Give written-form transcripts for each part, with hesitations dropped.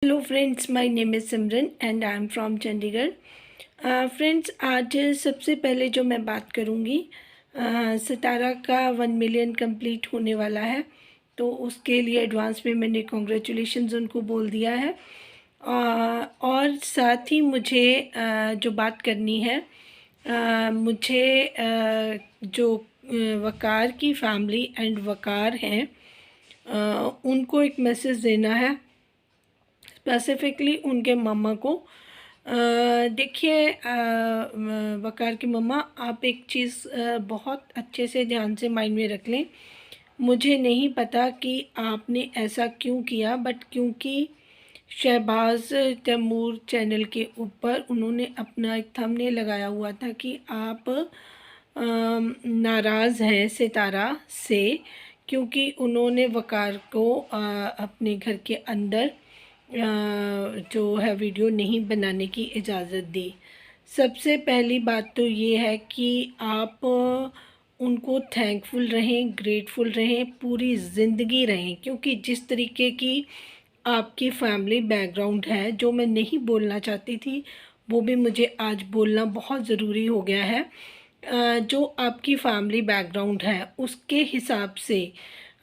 Hello friends, my name is Simran and I am from Chandigarh. Friends, आज सबसे पहले जो मैं बात करूँगी, सितारा का 1 मिलियन कंप्लीट होने वाला है, तो उसके लिए एडवांस में मैंने कॉन्ग्रेचुलेशंस उनको बोल दिया है। और साथ ही मुझे जो बात करनी है, मुझे जो वकार की फैमिली एंड वकार हैं, उनको एक मैसेज देना है, स्पेसिफिकली उनके मम्मा को। देखिए, वकार की मम्मा, आप एक चीज़ बहुत अच्छे से ध्यान से माइंड में रख लें। मुझे नहीं पता कि आपने ऐसा क्यों किया, बट क्योंकि शहबाज तैमूर चैनल के ऊपर उन्होंने अपना एक थंबनेल लगाया हुआ था कि आप नाराज़ हैं सितारा से, क्योंकि उन्होंने वकार को अपने घर के अंदर जो है वीडियो नहीं बनाने की इजाज़त दी। सबसे पहली बात तो ये है कि आप उनको थैंकफुल रहें, ग्रेटफुल रहें, पूरी ज़िंदगी रहें, क्योंकि जिस तरीके की आपकी फैमिली बैकग्राउंड है, जो मैं नहीं बोलना चाहती थी वो भी मुझे आज बोलना बहुत ज़रूरी हो गया है। जो आपकी फैमिली बैकग्राउंड है उसके हिसाब से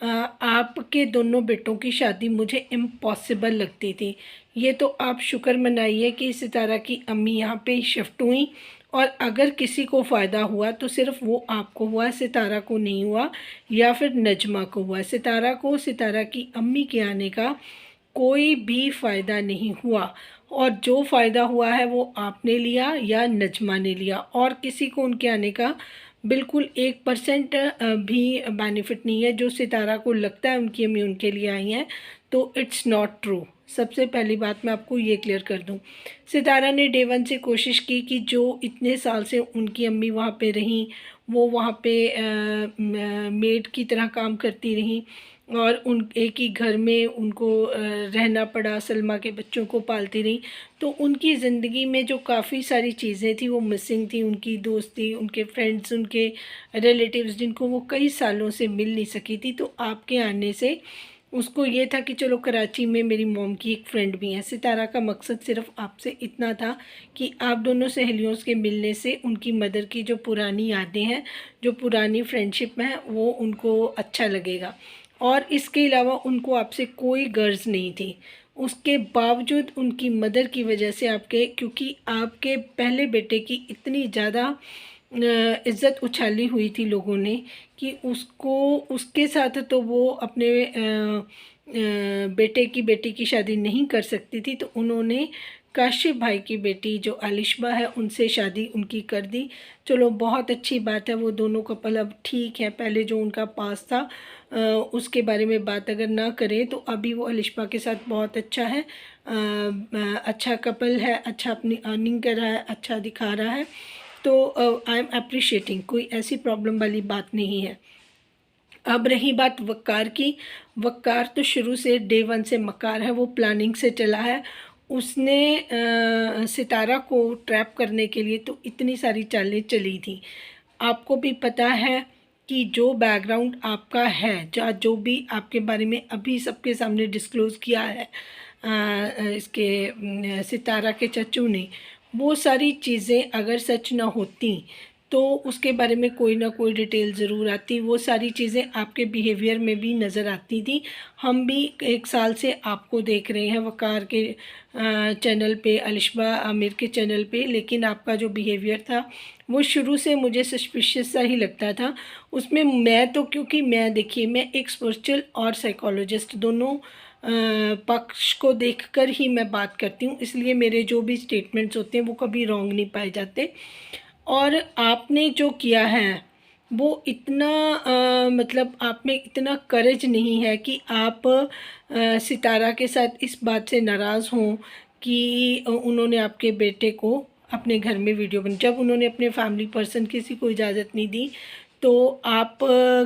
आपके दोनों बेटों की शादी मुझे इम्पॉसिबल लगती थी। ये तो आप शुक्र मनाइए कि सितारा की अम्मी यहाँ पे शिफ्ट हुई, और अगर किसी को फ़ायदा हुआ तो सिर्फ वो आपको हुआ, सितारा को नहीं हुआ, या फिर नजमा को हुआ। सितारा को सितारा की अम्मी के आने का कोई भी फ़ायदा नहीं हुआ, और जो फ़ायदा हुआ है वो आपने लिया या नजमा ने लिया, और किसी को उनके आने का बिल्कुल 1% भी बेनिफिट नहीं है। जो सितारा को लगता है उनकी अम्मी उनके लिए आई हैं, तो इट्स नॉट ट्रू। सबसे पहली बात मैं आपको ये क्लियर कर दूं, सितारा ने डे वन से कोशिश की कि जो इतने साल से उनकी अम्मी वहाँ पे रहीं, वो वहाँ पे मेड की तरह काम करती रहीं, और उन एक ही घर में उनको रहना पड़ा, सलमा के बच्चों को पालती रही। तो उनकी ज़िंदगी में जो काफ़ी सारी चीज़ें थी वो मिसिंग थी, उनकी दोस्ती, उनके फ्रेंड्स, उनके रिलेटिव्स, जिनको वो कई सालों से मिल नहीं सकी थी। तो आपके आने से उसको ये था कि चलो कराची में मेरी मॉम की एक फ्रेंड भी है। सितारा का मकसद सिर्फ आपसे इतना था कि आप दोनों सहेलियों के मिलने से उनकी मदर की जो पुरानी यादें हैं, जो पुरानी फ्रेंडशिप है, वो उनको अच्छा लगेगा, और इसके अलावा उनको आपसे कोई गर्ज नहीं थी। उसके बावजूद उनकी मदर की वजह से आपके, क्योंकि आपके पहले बेटे की इतनी ज़्यादा इज़्ज़त उछाली हुई थी लोगों ने कि उसको, उसके साथ तो वो अपने बेटी की शादी नहीं कर सकती थी, तो उन्होंने काशिफ भाई की बेटी जो आलिशबा है उनसे शादी उनकी कर दी। चलो, बहुत अच्छी बात है, वो दोनों कपल अब ठीक है। पहले जो उनका पास था उसके बारे में बात अगर ना करें तो अभी वो आलिशबा के साथ बहुत अच्छा है, अच्छा कपल है, अच्छा अपनी अर्निंग कर रहा है, अच्छा दिखा रहा है। तो आई एम अप्रिशिएटिंग, कोई ऐसी प्रॉब्लम वाली बात नहीं है। अब रही बात वक़ार की, वक़ार तो शुरू से डे वन से मकार है, वो प्लानिंग से चला है। उसने सितारा को ट्रैप करने के लिए तो इतनी सारी चालें चली थी। आपको भी पता है कि जो बैकग्राउंड आपका है, जो भी आपके बारे में अभी सबके सामने डिस्क्लोज़ किया है इसके सितारा के चच्चू ने, वो सारी चीज़ें अगर सच ना होती तो उसके बारे में कोई ना कोई डिटेल ज़रूर आती। वो सारी चीज़ें आपके बिहेवियर में भी नज़र आती थी। हम भी 1 साल से आपको देख रहे हैं वकार के चैनल पे, आलिशबा आमिर के चैनल पे, लेकिन आपका जो बिहेवियर था वो शुरू से मुझे सस्पिशियस सा ही लगता था। उसमें मैं तो, क्योंकि मैं, देखिए, मैं एक स्पिरिचुअल और साइकोलॉजिस्ट दोनों पक्ष को देखकर ही मैं बात करती हूँ, इसलिए मेरे जो भी स्टेटमेंट्स होते हैं वो कभी रॉन्ग नहीं पाए जाते। और आपने जो किया है वो इतना मतलब आप में इतना करेज नहीं है कि आप सितारा के साथ इस बात से नाराज़ हों कि उन्होंने आपके बेटे को अपने घर में वीडियो बन, जब उन्होंने अपने फैमिली पर्सन किसी को इजाज़त नहीं दी तो आप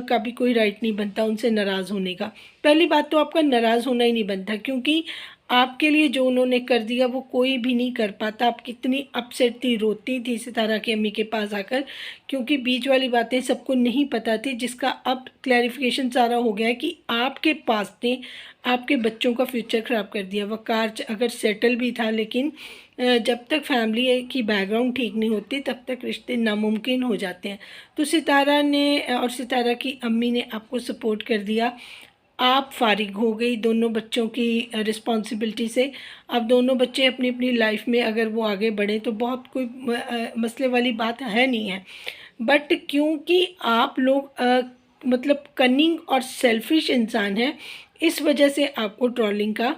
का भी कोई राइट नहीं बनता उनसे नाराज़ होने का। पहली बात तो आपका नाराज़ होना ही नहीं बनता, क्योंकि आपके लिए जो उन्होंने कर दिया वो कोई भी नहीं कर पाता। आप कितनी अपसेट थी, रोती थी सितारा की अम्मी के पास आकर, क्योंकि बीच वाली बातें सबको नहीं पता थी, जिसका अब क्लैरिफिकेशन सारा हो गया है कि आपके पास ने आपके बच्चों का फ्यूचर ख़राब कर दिया। वकार अगर सेटल भी था, लेकिन जब तक फैमिली की बैकग्राउंड ठीक नहीं होती तब तक रिश्ते नामुमकिन हो जाते हैं। तो सितारा ने और सितारा की अम्मी ने आपको सपोर्ट कर दिया। आप फारिग हो गई दोनों बच्चों की रिस्पॉन्सिबिलिटी से। अब दोनों बच्चे अपनी अपनी लाइफ में अगर वो आगे बढ़े तो बहुत कोई मसले वाली बात है नहीं है। बट क्योंकि आप लोग मतलब कनिंग और सेल्फिश इंसान हैं, इस वजह से आपको ट्रोलिंग का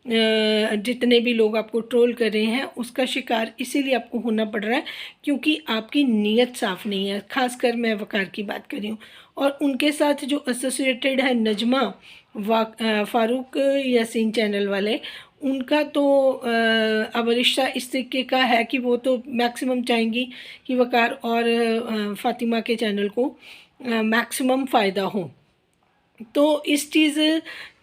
जितने भी लोग आपको ट्रोल कर रहे हैं उसका शिकार इसीलिए आपको होना पड़ रहा है, क्योंकि आपकी नीयत साफ़ नहीं है। खासकर मैं वकार की बात कर रही हूँ, और उनके साथ जो एसोसिएटेड है नजमा फ़ारूक यासीन चैनल वाले, उनका तो अब रिश्ता इस तरीके का है कि वो तो मैक्सिमम चाहेंगी कि वकार और फ़ातिमा के चैनल को मैक्सिमम फ़ायदा हो। तो इस चीज़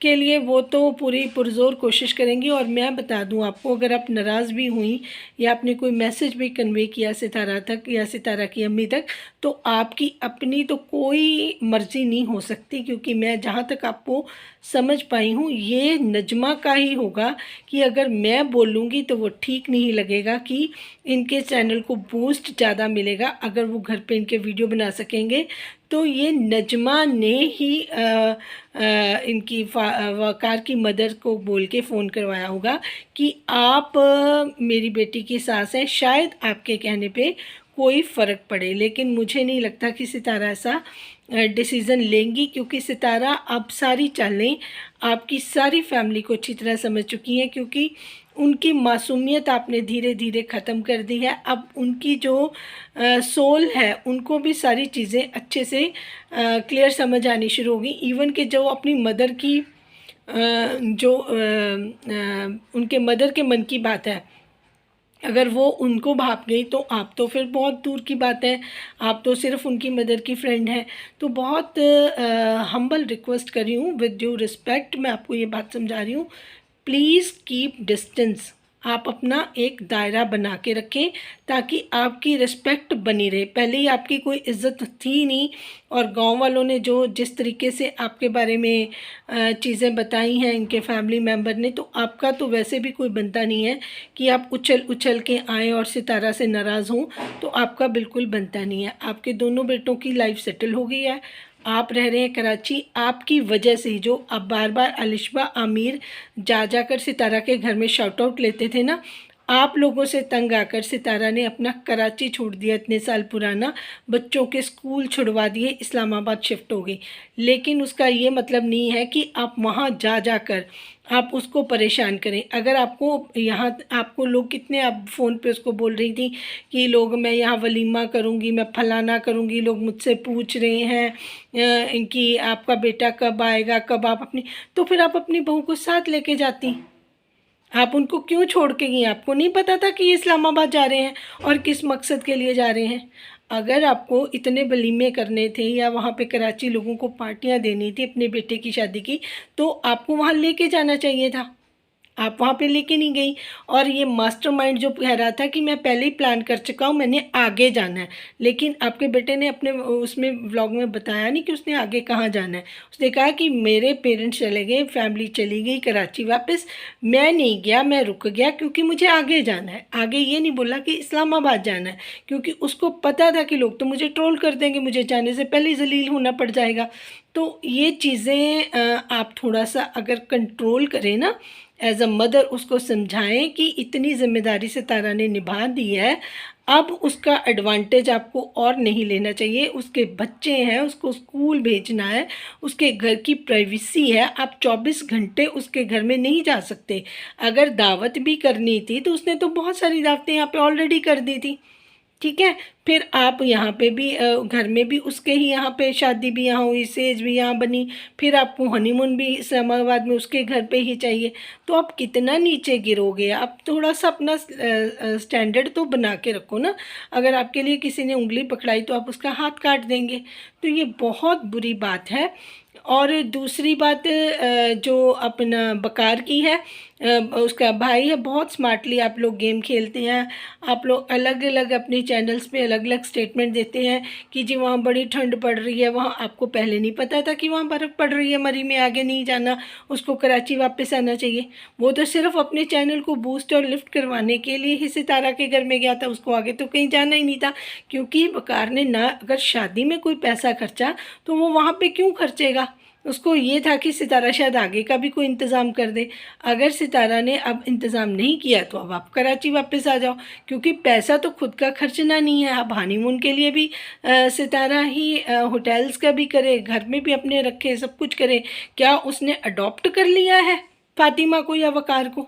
के लिए वो तो पूरी पुरज़ोर कोशिश करेंगी। और मैं बता दूं आपको, अगर आप नाराज़ भी हुई या आपने कोई मैसेज भी कन्वे किया सितारा तक या सितारा की अम्मी तक, तो आपकी अपनी तो कोई मर्ज़ी नहीं हो सकती, क्योंकि मैं जहाँ तक आपको समझ पाई हूँ ये नजमा का ही होगा कि अगर मैं बोलूँगी तो वो ठीक नहीं लगेगा कि इनके चैनल को बूस्ट ज़्यादा मिलेगा अगर वो घर पे इनके वीडियो बना सकेंगे। तो ये नजमा ने ही इनकी वकार की मदर को बोल के फ़ोन करवाया होगा कि आप मेरी बेटी की सास हैं, शायद आपके कहने पे कोई फ़र्क पड़े। लेकिन मुझे नहीं लगता कि सितारा ऐसा डिसीज़न लेंगी, क्योंकि सितारा अब सारी चालें आपकी सारी फैमिली को अच्छी तरह समझ चुकी हैं, क्योंकि उनकी मासूमियत आपने धीरे धीरे ख़त्म कर दी है। अब उनकी जो सोल है उनको भी सारी चीज़ें अच्छे से क्लियर समझ आनी शुरू होगी। इवन कि जो अपनी मदर की उनके मदर के मन की बात है, अगर वो उनको भाप गई तो आप तो फिर बहुत दूर की बात है, आप तो सिर्फ उनकी मदर की फ्रेंड हैं। तो बहुत हम्बल रिक्वेस्ट कर रही हूँ, विद ड्यू रिस्पेक्ट मैं आपको ये बात समझा रही हूँ, प्लीज़ कीप डिस्टेंस। आप अपना एक दायरा बना के रखें ताकि आपकी रिस्पेक्ट बनी रहे। पहले ही आपकी कोई इज़्ज़त थी नहीं, और गांव वालों ने जो जिस तरीके से आपके बारे में चीज़ें बताई हैं इनके फैमिली मेम्बर ने, तो आपका तो वैसे भी कोई बनता नहीं है कि आप उछल उछल के आएँ और सितारा से नाराज़ हों, तो आपका बिल्कुल बनता नहीं है। आपके दोनों बेटों की लाइफ सेटल हो गई है, आप रह रहे हैं कराची। आपकी वजह से ही जो अब बार बार अलिशबा आमिर जा जाकर सितारा के घर में शाउट आउट लेते थे ना, आप लोगों से तंग आकर सितारा ने अपना कराची छोड़ दिया, इतने साल पुराना, बच्चों के स्कूल छुड़वा दिए, इस्लामाबाद शिफ्ट हो गई। लेकिन उसका ये मतलब नहीं है कि आप वहाँ जा जाकर आप उसको परेशान करें। अगर आपको यहाँ आपको लोग कितने, आप फ़ोन पे उसको बोल रही थी कि लोग मैं यहाँ वलीमा करूँगी, मैं फलाना करूँगी, लोग मुझसे पूछ रहे हैं कि आपका बेटा कब आएगा, कब आप अपनी, तो फिर आप अपनी बहू को साथ लेके जाती। आप उनको क्यों छोड़ के गई? आपको नहीं पता था कि ये इस्लामाबाद जा रहे हैं और किस मकसद के लिए जा रहे हैं? अगर आपको इतने वलीमे करने थे या वहाँ पे कराची लोगों को पार्टियाँ देनी थी अपने बेटे की शादी की, तो आपको वहाँ लेके जाना चाहिए था। आप वहाँ पे लेके नहीं गई। और ये मास्टरमाइंड जो कह रहा था कि मैं पहले ही प्लान कर चुका हूँ, मैंने आगे जाना है, लेकिन आपके बेटे ने अपने उसमें व्लॉग में बताया नहीं कि उसने आगे कहाँ जाना है। उसने कहा कि मेरे पेरेंट्स चले गए, फैमिली चली गई कराची वापस, मैं नहीं गया, मैं रुक गया क्योंकि मुझे आगे जाना है। आगे ये नहीं बोला कि इस्लामाबाद जाना है, क्योंकि उसको पता था कि लोग तो मुझे ट्रोल कर देंगे, मुझे जाने से पहले जलील होना पड़ जाएगा। तो ये चीज़ें आप थोड़ा सा अगर कंट्रोल करें ना, एज अ मदर उसको समझाएं कि इतनी ज़िम्मेदारी सितारा ने निभा दी है, अब उसका एडवांटेज आपको और नहीं लेना चाहिए। उसके बच्चे हैं, उसको स्कूल भेजना है, उसके घर की प्राइवेसी है, आप 24 घंटे उसके घर में नहीं जा सकते। अगर दावत भी करनी थी तो उसने तो बहुत सारी दावतें यहाँ पे ऑलरेडी कर दी थी, ठीक है। फिर आप यहाँ पे भी घर में भी उसके ही यहाँ पे शादी भी यहाँ हुई, सेज भी यहाँ बनी, फिर आपको हनीमून भी इस्लामाबाद में उसके घर पे ही चाहिए, तो आप कितना नीचे गिरोगे? आप थोड़ा सा अपना स्टैंडर्ड तो बना के रखो ना। अगर आपके लिए किसी ने उंगली पकड़ाई तो आप उसका हाथ काट देंगे, तो ये बहुत बुरी बात है। और दूसरी बात जो अपना बकार की है, उसका भाई है, बहुत स्मार्टली आप लोग गेम खेलते हैं। आप लोग अलग अलग अपने चैनल्स पे अलग अलग स्टेटमेंट देते हैं कि जी वहाँ बड़ी ठंड पड़ रही है, वहाँ आपको पहले नहीं पता था कि वहाँ बर्फ़ पड़ रही है, मरी में आगे नहीं जाना, उसको कराची वापस आना चाहिए। वो तो सिर्फ अपने चैनल को बूस्ट और लिफ्ट करवाने के लिए ही सितारा के घर में गया था, उसको आगे तो कहीं जाना ही नहीं था। क्योंकि वकार ने ना अगर शादी में कोई पैसा खर्चा तो वो वहाँ पे क्यों खर्चेगा, उसको ये था कि सितारा शायद आगे का भी कोई इंतज़ाम कर दे। अगर सितारा ने अब इंतज़ाम नहीं किया तो अब आप कराची वापस आ जाओ, क्योंकि पैसा तो खुद का खर्चना नहीं है। अब हनीमून के लिए भी सितारा ही होटल्स का भी करे, घर में भी अपने रखे, सब कुछ करे। क्या उसने अडॉप्ट कर लिया है फातिमा को या वकार को?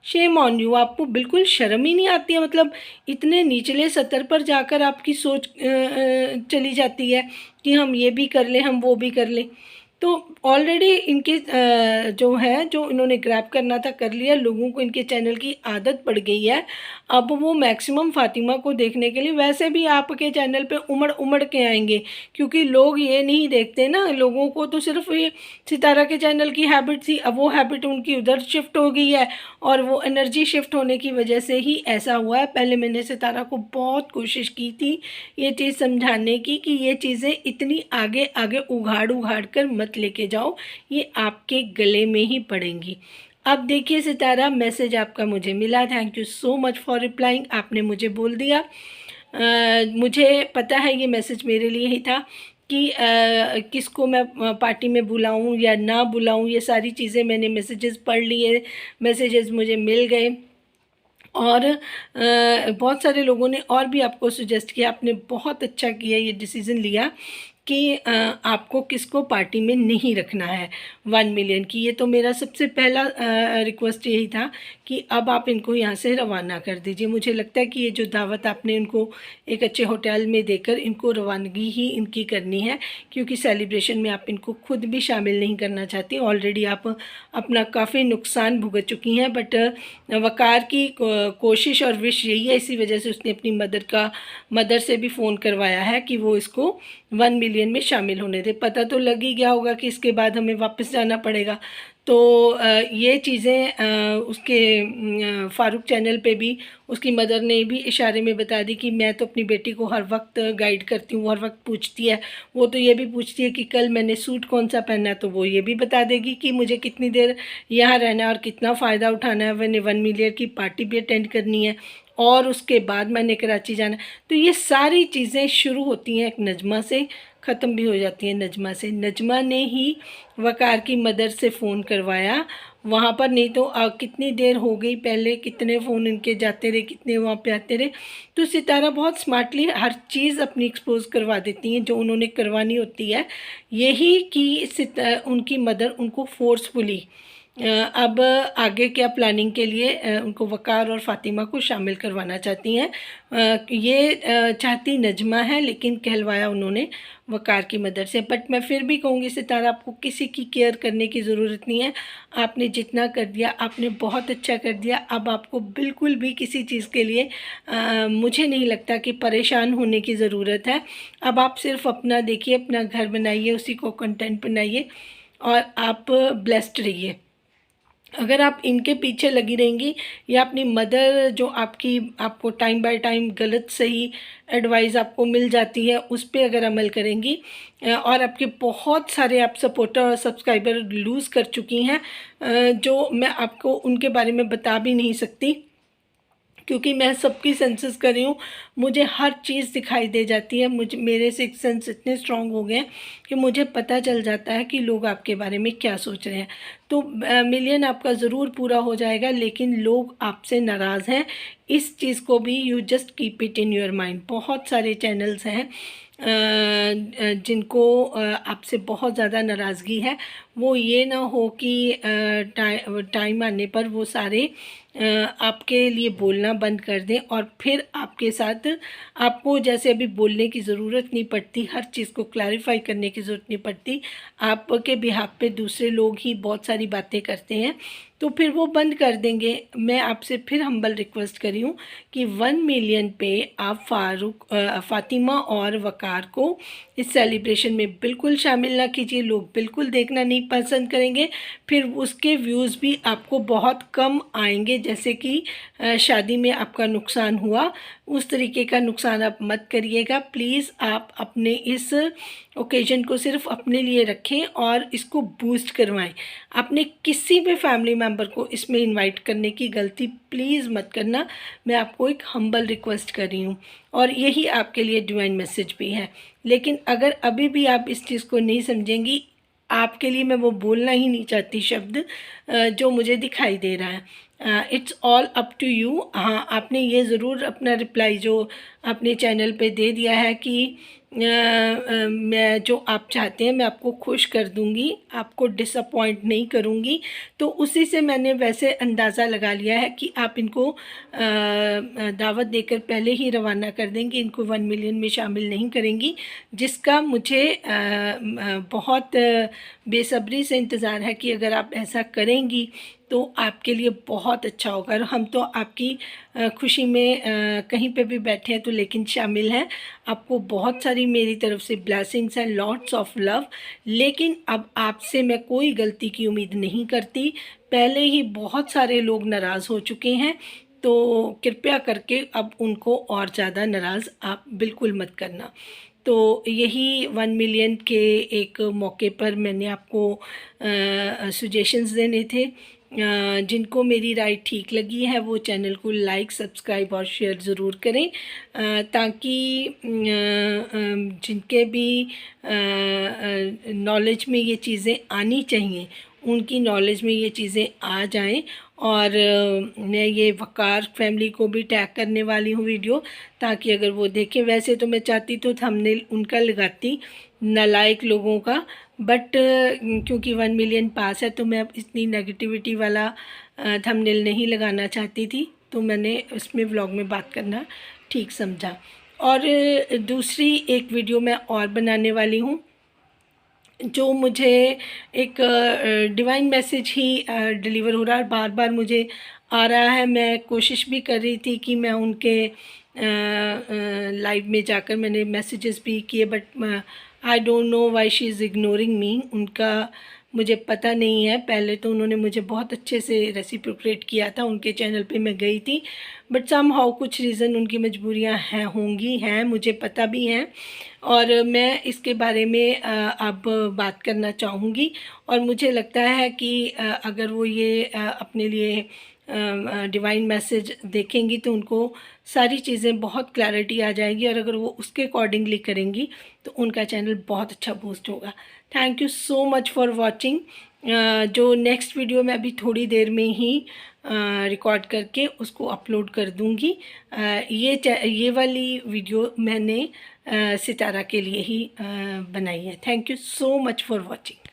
शेम ऑन यू, आपको बिल्कुल शर्म ही नहीं आती है। मतलब इतने निचले स्तर पर जाकर आपकी सोच चली जाती है कि हम ये भी कर लें, हम वो भी कर लें। तो ऑलरेडी इनके जो है, जो इन्होंने ग्रैब करना था कर लिया। लोगों को इनके चैनल की आदत पड़ गई है। अब वो मैक्सिमम फातिमा को देखने के लिए वैसे भी आपके चैनल पे उमड़ उमड़ के आएंगे, क्योंकि लोग ये नहीं देखते ना। लोगों को तो सिर्फ ये सितारा के चैनल की हैबिट थी, अब वो हैबिट उनकी उधर शिफ्ट हो गई है, और वो एनर्जी शिफ्ट होने की वजह से ही ऐसा हुआ है। पहले मैंने सितारा को बहुत कोशिश की थी ये चीज़ समझाने की कि ये चीज़ें इतनी आगे आगे उघाड़ उघाड़ कर मत लेके जाओ, ये आपके गले में ही पड़ेंगी। अब देखिए सितारा, मैसेज आपका मुझे मिला, thank you so much for replying. आपने मुझे बोल दिया, मुझे पता है ये मैसेज मेरे लिए ही था कि किसको मैं पार्टी में बुलाऊं या ना बुलाऊं। ये सारी चीज़ें मैंने मैसेजेस पढ़ लिए, मैसेजेस मुझे मिल गए, और बहुत सारे लोगों ने और भी आपको सजेस्ट किया। आपने बहुत अच्छा किया ये डिसीज़न लिया कि आपको किसको पार्टी में नहीं रखना है 1 मिलियन की। ये तो मेरा सबसे पहला रिक्वेस्ट यही था कि अब आप इनको यहाँ से रवाना कर दीजिए। मुझे लगता है कि ये जो दावत आपने इनको एक अच्छे होटल में देकर इनको रवानगी ही इनकी करनी है, क्योंकि सेलिब्रेशन में आप इनको खुद भी शामिल नहीं करना चाहती। ऑलरेडी आप अपना काफ़ी नुकसान भुगत चुकी हैं। बट वकार की कोशिश और विश यही है, इसी वजह से उसने अपनी मदर से भी फ़ोन करवाया है कि वो इसको 1 मिलियन में शामिल होने दे। पता तो लग ही गया होगा कि इसके बाद हमें वापस जाना पड़ेगा। तो ये चीज़ें उसके फ़ारूक चैनल पे भी उसकी मदर ने भी इशारे में बता दी कि मैं तो अपनी बेटी को हर वक्त गाइड करती हूँ, हर वक्त पूछती है। वो तो ये भी पूछती है कि कल मैंने सूट कौन सा पहना है, तो वो ये भी बता देगी कि मुझे कितनी देर यहाँ रहना है और कितना फ़ायदा उठाना है। मैंने 1 मिलियन की पार्टी भी अटेंड करनी है और उसके बाद मैंने कराची जाना। तो ये सारी चीज़ें शुरू होती हैं एक नजमा से, ख़त्म भी हो जाती है नजमा से। नजमा ने ही वकार की मदर से फ़ोन करवाया वहाँ पर, नहीं तो कितनी देर हो गई, पहले कितने फ़ोन इनके जाते रहे, कितने वहाँ पे आते रहे। तो सितारा बहुत स्मार्टली हर चीज़ अपनी एक्सपोज करवा देती हैं जो उन्होंने करवानी होती है। यही कि उनकी मदर उनको फोर्सफुली अब आगे क्या प्लानिंग के लिए उनको वकार और फातिमा को शामिल करवाना चाहती हैं। ये चाहती नजमा है, लेकिन कहलवाया उन्होंने वकार की मदर से। बट मैं फिर भी कहूँगी सितारा, आपको किसी की केयर करने की ज़रूरत नहीं है। आपने जितना कर दिया आपने बहुत अच्छा कर दिया। अब आपको बिल्कुल भी किसी चीज़ के लिए मुझे नहीं लगता कि परेशान होने की ज़रूरत है। अब आप सिर्फ अपना देखिए, अपना घर बनाइए, उसी को कंटेंट बनाइए और आप ब्लेस्ड रहिए। अगर आप इनके पीछे लगी रहेंगी या अपनी मदर जो आपको टाइम बाय टाइम गलत सही एडवाइस आपको मिल जाती है उस पर अगर अमल करेंगी, और आपके बहुत सारे आप सपोर्टर और सब्सक्राइबर लूज़ कर चुकी हैं, जो मैं आपको उनके बारे में बता भी नहीं सकती, क्योंकि मैं सबकी सेंसेस कर रही हूँ। मुझे हर चीज़ दिखाई दे जाती है। मेरे सिक्स सेंस इतने स्ट्रांग हो गए हैं कि मुझे पता चल जाता है कि लोग आपके बारे में क्या सोच रहे हैं। तो मिलियन आपका ज़रूर पूरा हो जाएगा, लेकिन लोग आपसे नाराज़ हैं। इस चीज़ को भी you just keep it in your mind. बहुत सारे चैनल्स हैं जिनको आपसे बहुत ज़्यादा नाराज़गी है। वो ये ना हो कि टाइम आने पर वो सारे आपके लिए बोलना बंद कर दें और फिर आपके साथ आपको जैसे अभी बोलने की ज़रूरत नहीं पड़ती, हर चीज़ को क्लैरिफाई करने की ज़रूरत नहीं पड़ती, आपके बिहाफ पे दूसरे लोग ही बहुत सारी बातें करते हैं, तो फिर वो बंद कर देंगे। मैं आपसे फिर हम्बल रिक्वेस्ट करी हूँ कि 1 मिलियन पे आप फ़ातिमा और वक़ार को इस सेलिब्रेशन में बिल्कुल शामिल ना कीजिए। लोग बिल्कुल देखना नहीं पसंद करेंगे, फिर उसके व्यूज़ भी आपको बहुत कम आएंगे। जैसे कि शादी में आपका नुकसान हुआ, उस तरीके का नुकसान आप मत करिएगा प्लीज़। आप अपने इस ओकेजन को सिर्फ अपने लिए रखें और इसको बूस्ट करवाएं। आपने किसी भी फैमिली मेम्बर को इसमें इनवाइट करने की गलती प्लीज़ मत करना। मैं आपको एक हम्बल रिक्वेस्ट कर रही हूँ और यही आपके लिए डिवाइन मैसेज भी है। लेकिन अगर अभी भी आप इस चीज़ को नहीं समझेंगी, आपके लिए मैं वो बोलना ही नहीं चाहती शब्द जो मुझे दिखाई दे रहा है। It's all up to you. हाँ, आपने ये ज़रूर अपना रिप्लाई जो अपने चैनल पे दे दिया है कि मैं जो आप चाहते हैं मैं आपको खुश कर दूंगी, आपको डिसअपॉइंट नहीं करूंगी। तो उसी से मैंने वैसे अंदाज़ा लगा लिया है कि आप इनको दावत देकर पहले ही रवाना कर देंगे, इनको 1 मिलियन में शामिल नहीं करेंगी, जिसका मुझे बहुत बेसब्री से इंतज़ार है कि अगर आप ऐसा करेंगी तो आपके लिए बहुत अच्छा होगा। और हम तो आपकी खुशी में कहीं पे भी बैठे हैं तो लेकिन शामिल हैं। आपको बहुत सारी मेरी तरफ से ब्लेसिंग्स हैं, लॉट्स ऑफ लव। लेकिन अब आपसे मैं कोई गलती की उम्मीद नहीं करती, पहले ही बहुत सारे लोग नाराज़ हो चुके हैं, तो कृपया करके अब उनको और ज़्यादा नाराज़ आप बिल्कुल मत करना। तो यही 1 मिलियन के एक मौके पर मैंने आपको सजेशंस देने थे। जिनको मेरी राय ठीक लगी है वो चैनल को लाइक, सब्सक्राइब और शेयर ज़रूर करें, ताकि जिनके भी नॉलेज में ये चीज़ें आनी चाहिए उनकी नॉलेज में ये चीज़ें आ जाएं। और मैं ये वकार फैमिली को भी टैग करने वाली हूँ वीडियो, ताकि अगर वो देखें। वैसे तो मैं चाहती तो थंबनेल उनका लगाती, नालायक लोगों का, बट क्योंकि 1 मिलियन पास है तो मैं अब इतनी नेगेटिविटी वाला थंबनेल नहीं लगाना चाहती थी, तो मैंने उसमें व्लॉग में बात करना ठीक समझा। और दूसरी एक वीडियो मैं और बनाने वाली हूँ जो मुझे एक डिवाइन मैसेज ही डिलीवर हो रहा है, बार बार मुझे आ रहा है। मैं कोशिश भी कर रही थी कि मैं उनके लाइव में जाकर मैंने मैसेजेस भी किए, but I don't know why she is ignoring मी। उनका मुझे पता नहीं है। पहले तो उन्होंने मुझे बहुत अच्छे से रेसिप्रोकेट किया था, उनके चैनल पे मैं गई थी, बट समहाउ कुछ रीज़न उनकी मजबूरियां हैं, मुझे पता भी हैं। और मैं इसके बारे में अब बात करना चाहूँगी। और मुझे लगता है कि अगर वो ये अपने लिए डिवाइन मैसेज देखेंगी तो उनको सारी चीज़ें बहुत क्लैरिटी आ जाएगी, और अगर वो उसके अकॉर्डिंगली करेंगी तो उनका चैनल बहुत अच्छा बूस्ट होगा। Thank you so much for watching. जो नेक्स्ट वीडियो मैं अभी थोड़ी देर में ही रिकॉर्ड करके उसको अपलोड कर दूँगी। ये वाली वीडियो मैंने सितारा के लिए ही बनाई है। Thank you so much for watching.